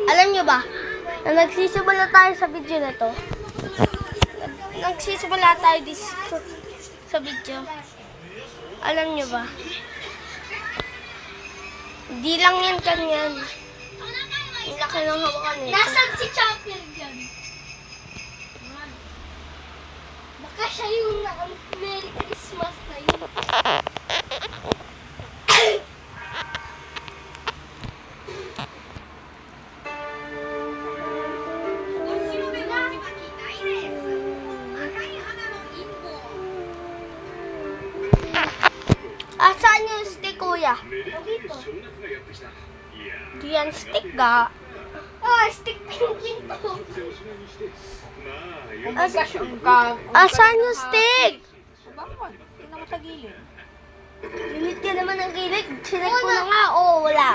Alam nyo ba, na nagsisimula tayo sa video na to. Nagsisimula tayo dito sa video. Alam nyo ba? Di lang yan kanyan. Ang laki ng hawakan nito. Nasaan si Chopper dyan? Baka siya yung Merry Christmas na yun. Saan yung stick, kuya? Dito. Di yan stick, ga. Oh, stick penguin to. Saan yung stick? Bakit? Hindi na matagilid. Limit ka naman ng gilid. Sinek ko na nga. Oo, wala.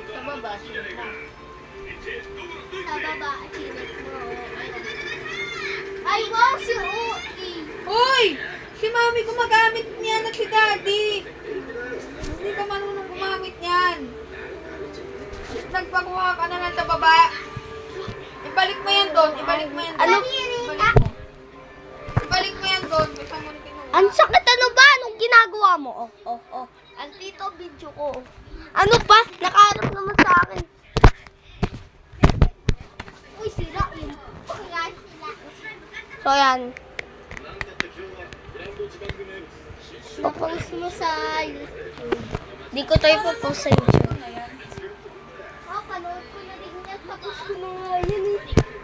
Sa baba, sila. Sa baba, chinek mo. Ay, wow, si Oki. Uy! Si mami gumagamit niyan at si daddy. Hindi ka marunong gumamit niyan. Nagpakuha ka na lang sa baba. Ibalik mo yan doon. Ibalik mo yan doon. Ano? Ibalik mo. Ibalik mo yan doon. May samon kinuha. Ang sakit, ano ba? Anong ginagawa mo? Oh. Andito, video ko. Ano pa? Nakaharap naman sa akin. Uy, sira yun. Kaya sila. So, yan. Papost mo sa YouTube. Di ko to ipopost sa YouTube. Oh, panood ko na din yan. Tapos ko na nga yun eh.